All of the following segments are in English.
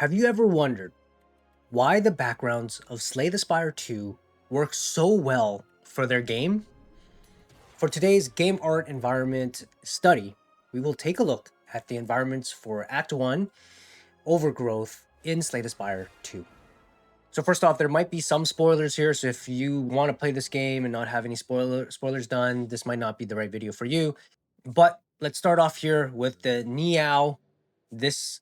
Have you ever wondered why the backgrounds of Slay the Spire 2 work so well for their game? For today's game art environment study, we will take a look at the environments for Act 1 Overgrowth in Slay the Spire 2. So first off, there might be some spoilers here, so if you want to play this game and not have any spoilers done, this might not be the right video for you. But let's start off here with the Niao. This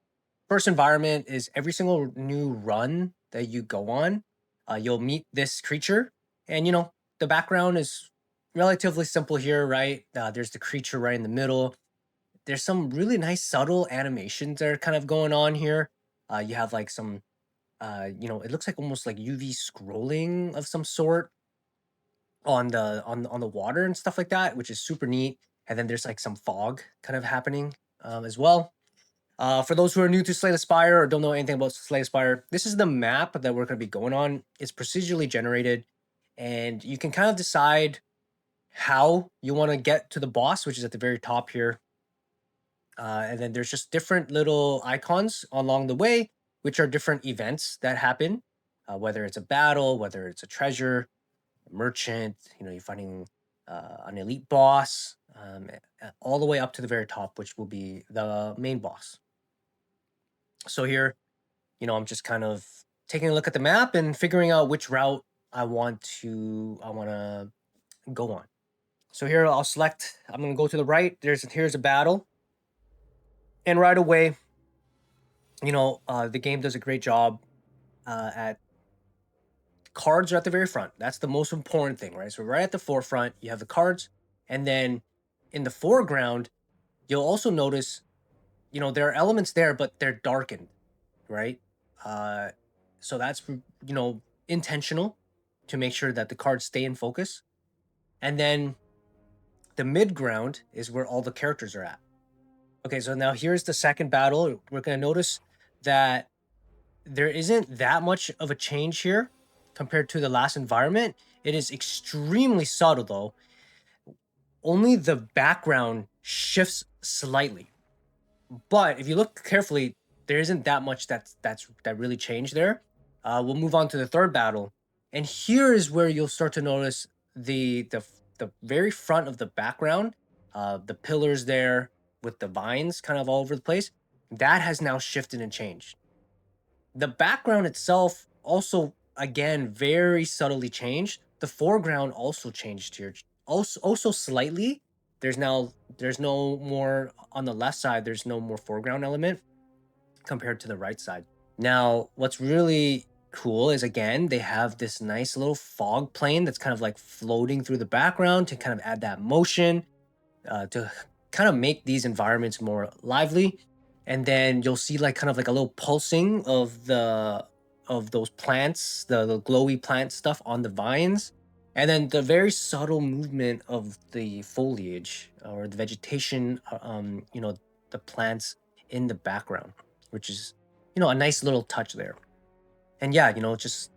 first environment is every single new run that you go on, you'll meet this creature, and the background is relatively simple here, right? There's the creature right in the middle. There's some really nice subtle animations that are kind of going on here. You have like some, it looks like almost like UV scrolling of some sort on the water and stuff like that, which is super neat. And then there's like some fog kind of happening as well. For those who are new to Slay the Spire or don't know anything about Slay the Spire, this is the map that we're going to be going on. It's procedurally generated, and you can kind of decide how you want to get to the boss, which is at the very top here. And then there's just different little icons along the way, which are different events that happen, whether it's a battle, whether it's a treasure, a merchant, you're finding an elite boss, all the way up to the very top, which will be the main boss. So here, I'm just kind of taking a look at the map and figuring out which route I want to go on. So here I'll select, I'm going to go to the right. Here's a battle. And right away, the game does a great job at cards are at the very front. That's the most important thing, right? So right at the forefront, you have the cards. And then in the foreground, you'll also notice, there are elements there, but they're darkened, right? So that's intentional to make sure that the cards stay in focus. And then the mid ground is where all the characters are at. Okay, so now here's the second battle. We're going to notice that there isn't that much of a change here compared to the last environment. It is extremely subtle though. Only the background shifts slightly. But if you look carefully, there isn't that much that really changed there. We'll move on to the third battle, and here is where you'll start to notice the very front of the background, the pillars there with the vines kind of all over the place. That has now shifted and changed. The background itself also again very subtly changed. The foreground also changed here, also slightly. There's no more on the left side. There's no more foreground element compared to the right side. Now, what's really cool is again, they have this nice little fog plane that's kind of like floating through the background to kind of add that motion, to kind of make these environments more lively. And then you'll see like kind of like a little pulsing of those plants, the glowy plant stuff on the vines. And then the very subtle movement of the foliage or the vegetation, the plants in the background, which is, a nice little touch there. And yeah, just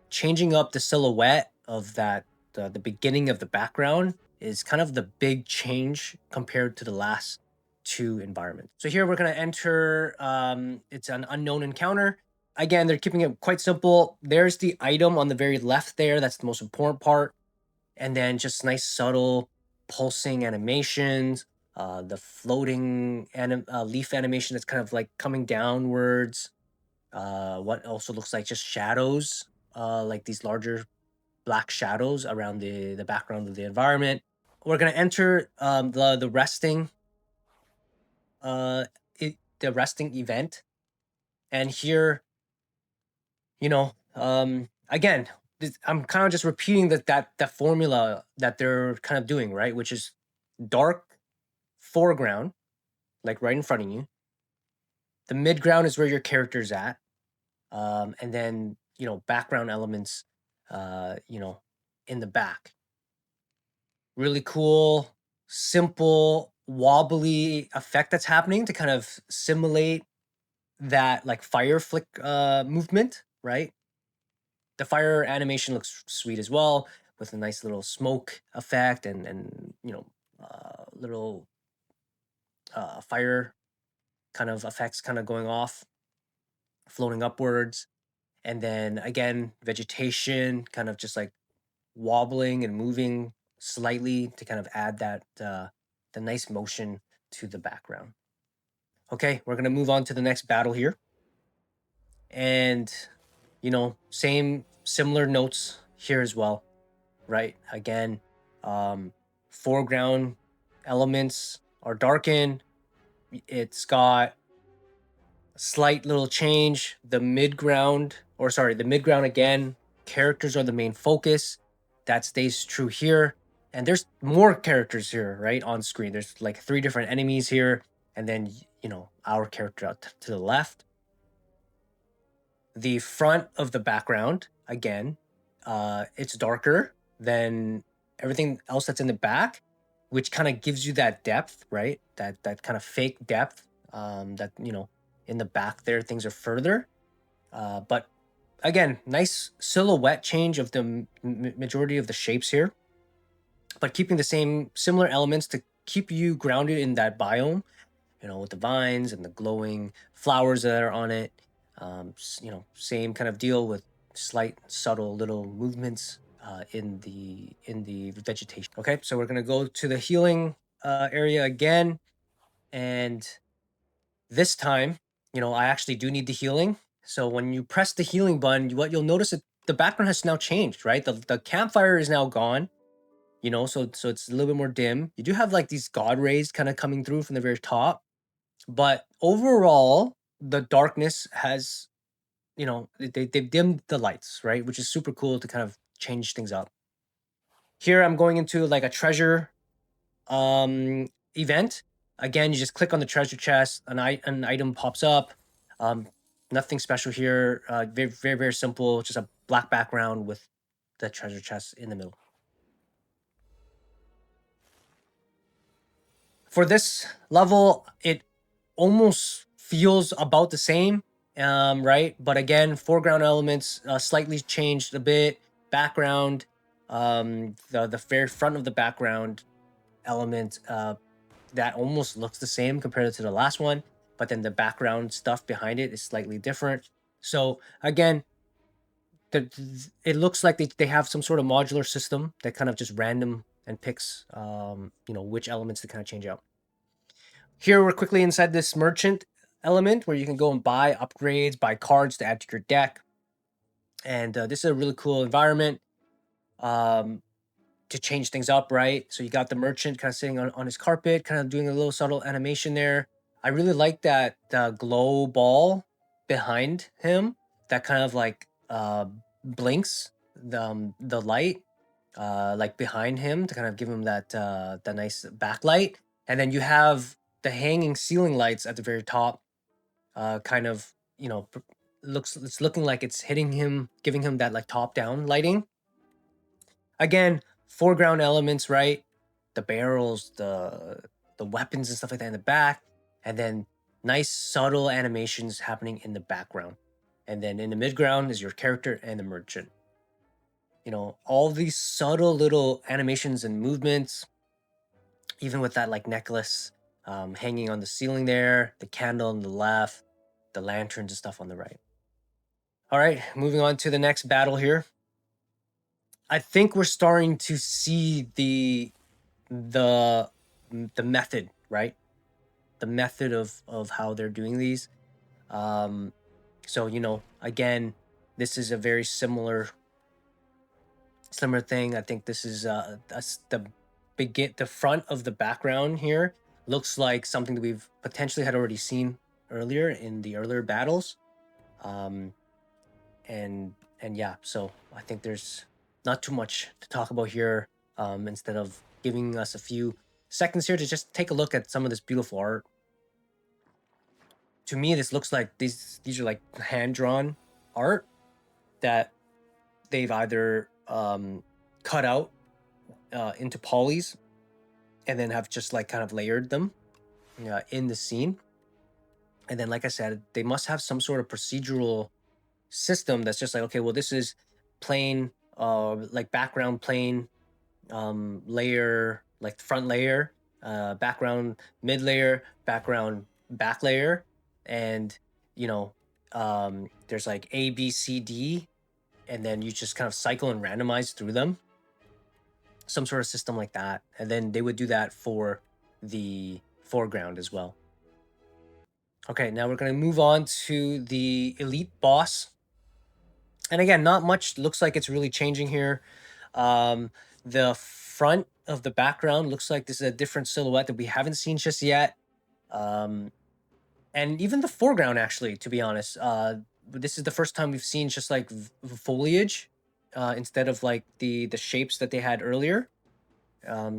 changing up the silhouette of the beginning of the background is kind of the big change compared to the last two environments. So here we're going to enter, it's an unknown encounter. Again, they're keeping it quite simple. There's the item on the very left there. That's the most important part. And then just nice subtle pulsing animations, the floating leaf animation that's kind of like coming downwards. What also looks like just shadows, like these larger black shadows around the background of the environment. We're gonna enter the resting the resting event, and here, again, I'm kind of just repeating that formula that they're kind of doing, right? Which is dark foreground, like right in front of you. The mid ground is where your character's at, and then background elements, in the back. Really cool, simple, wobbly effect that's happening to kind of simulate that like fire flick movement, right? The fire animation looks sweet as well, with a nice little smoke effect and little fire kind of effects kind of going off. floating upwards. And then again, vegetation kind of just like wobbling and moving slightly to kind of add that the nice motion to the background. Okay, we're gonna move on to the next battle here. And same similar notes here as well, right? Again, foreground elements are darkened. It's got a slight little change. The midground again, characters are the main focus. That stays true here. And there's more characters here, right, on screen. There's like 3 different enemies here, and then our character out to the left. The front of the background, again, it's darker than everything else that's in the back, which kind of gives you that depth, right? That kind of fake depth. That in the back there, things are further. But again, nice silhouette change of the majority of the shapes here, but keeping the same similar elements to keep you grounded in that biome. With the vines and the glowing flowers that are on it. Same kind of deal with slight, subtle little movements in the vegetation. Okay, so we're gonna go to the healing area again, and this time, I actually do need the healing. So when you press the healing button, what you'll notice is the background has now changed, right? The campfire is now gone. So it's a little bit more dim. You do have like these god rays kind of coming through from the very top, but overall the darkness has they've dimmed the lights, right, which is super cool to kind of change things up. Here I'm going into like a treasure event. Again, you just click on the treasure chest, an item pops up. Nothing special here. Very, very, very simple, just a black background with the treasure chest in the middle. For this level, it almost feels about the same, right? But again, foreground elements slightly changed a bit. Background, the very front of the background element that almost looks the same compared to the last one, but then the background stuff behind it is slightly different. So again, it looks like they have some sort of modular system that kind of just random and picks which elements to kind of change out. Here we're quickly inside this merchant element where you can go and buy upgrades, buy cards to add to your deck. And this is a really cool environment to change things up, right? So you got the merchant kind of sitting on his carpet, kind of doing a little subtle animation there. I really like that glow ball behind him that kind of like blinks the light like behind him to kind of give him that nice backlight. And then you have the hanging ceiling lights at the very top, kind of it's looking like it's hitting him, giving him that like top down lighting. Again, foreground elements, right? The barrels, the weapons and stuff like that in the back, and then nice subtle animations happening in the background. And then in the midground is your character and the merchant. All these subtle little animations and movements, even with that like necklace hanging on the ceiling there, the candle on the left, the lanterns and stuff on the right. All right, moving on to the next battle here. I think we're starting to see the method, right? The method of how they're doing these. So again, this is a very similar thing. I think this is the front of the background here looks like something that we've potentially had already seen earlier in the earlier battles. And yeah, so I think there's not too much to talk about here. Instead of giving us a few seconds here to just take a look at some of this beautiful art. To me, this looks like these are like hand-drawn art that they've either cut out into polys and then have just like kind of layered them in the scene. And then, like I said, they must have some sort of procedural system that's just like, okay, well, this is plain, like background plane, layer, like front layer, background mid layer, background back layer, and there's like A, B, C, D, and then you just kind of cycle and randomize through them. Some sort of system like that. And then they would do that for the foreground as well. Okay, now we're going to move on to the elite boss. And again, not much looks like it's really changing here. The front of the background looks like this is a different silhouette that we haven't seen just yet. And even the foreground, actually, to be honest, this is the first time we've seen just like foliage instead of like the shapes that they had earlier.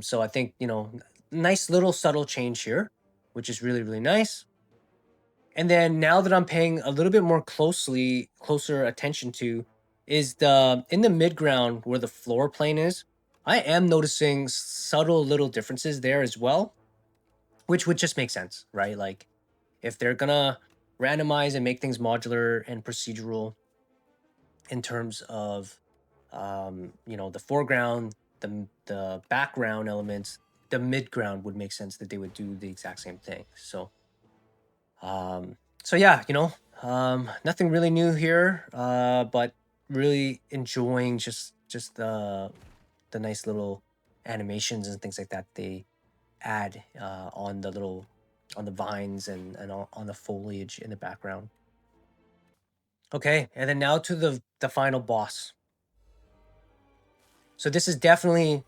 So I think, nice little subtle change here, which is really, really nice. And then now that I'm paying a little bit more closer attention to is in the mid ground where the floor plane is, I am noticing subtle little differences there as well, which would just make sense, right? Like if they're gonna randomize and make things modular and procedural in terms of the foreground, the background elements, the mid ground would make sense that they would do the exact same thing. So yeah, nothing really new here, but really enjoying just the nice little animations and things like that they add on the vines and on the foliage in the background. Okay, and then now to the final boss. So this is definitely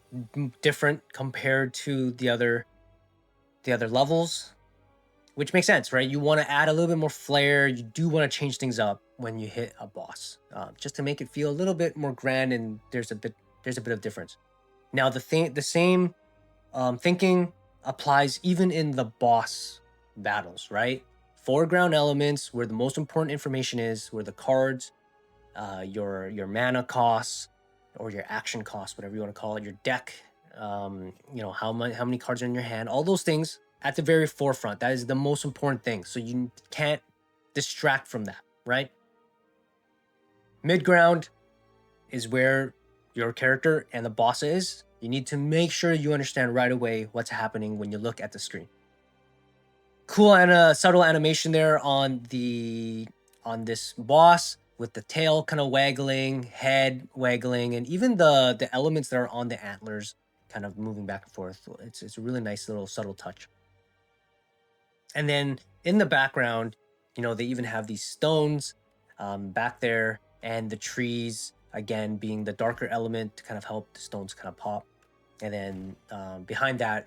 different compared to the other levels, which makes sense, right? You want to add a little bit more flair. You do want to change things up when you hit a boss, just to make it feel a little bit more grand. And there's a bit of difference. Now the same thinking applies even in the boss battles, right? Foreground elements where the most important information is, where the cards, your mana costs, or your action costs, whatever you want to call it, your deck, how many cards are in your hand, all those things at the very forefront. That is the most important thing. So you can't distract from that, right? Mid ground is where your character and the boss is. You need to make sure you understand right away what's happening when you look at the screen. Cool and a subtle animation there on this boss with the tail kind of waggling, head waggling, and even the elements that are on the antlers kind of moving back and forth. It's a really nice little subtle touch. And then in the background, they even have these stones back there, and the trees again being the darker element to kind of help the stones kind of pop. And then behind that,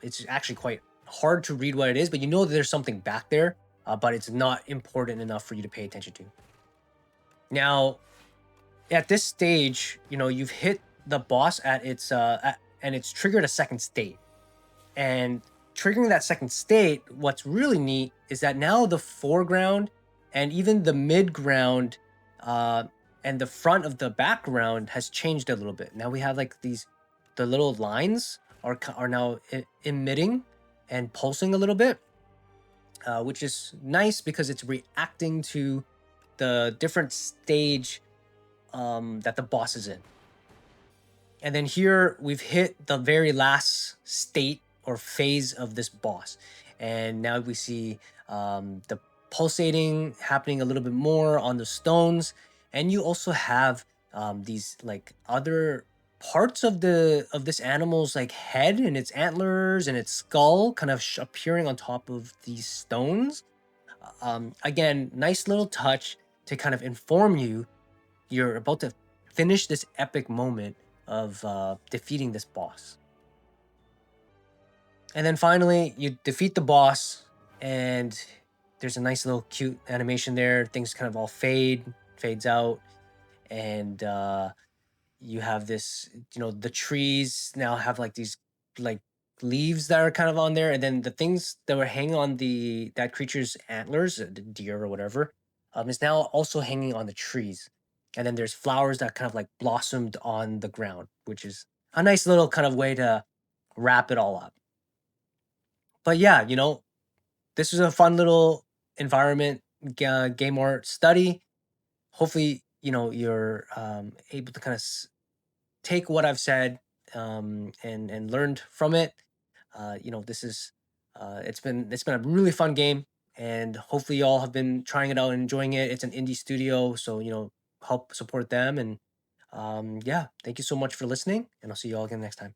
it's actually quite hard to read what it is, but that there's something back there, but it's not important enough for you to pay attention to. Now, at this stage, you've hit the boss at its and it's triggered a second state. And triggering that second state, what's really neat is that now the foreground and even the mid ground and the front of the background has changed a little bit. Now we have like the little lines are now emitting and pulsing a little bit, which is nice because it's reacting to the different stage that the boss is in. And then here we've hit the very last state or phase of this boss. And now we see the pulsating happening a little bit more on the stones. And you also have these like other parts of this animal's like head and its antlers and its skull kind of appearing on top of these stones. Again, nice little touch to kind of inform you you're about to finish this epic moment of defeating this boss. And then finally, you defeat the boss, and there's a nice little cute animation there. Things kind of all fades out, and you have this, the trees now have like these like leaves that are kind of on there, and then the things that were hanging on that creature's antlers, the deer or whatever, is now also hanging on the trees. And then there's flowers that kind of like blossomed on the ground, which is a nice little kind of way to wrap it all up. But yeah, this was a fun little environment game art study. Hopefully, you're able to kind of take what I've said and learned from it. This is it's been a really fun game, and hopefully y'all have been trying it out and enjoying it. It's an indie studio, so help support them. And yeah, thank you so much for listening, and I'll see you all again next time.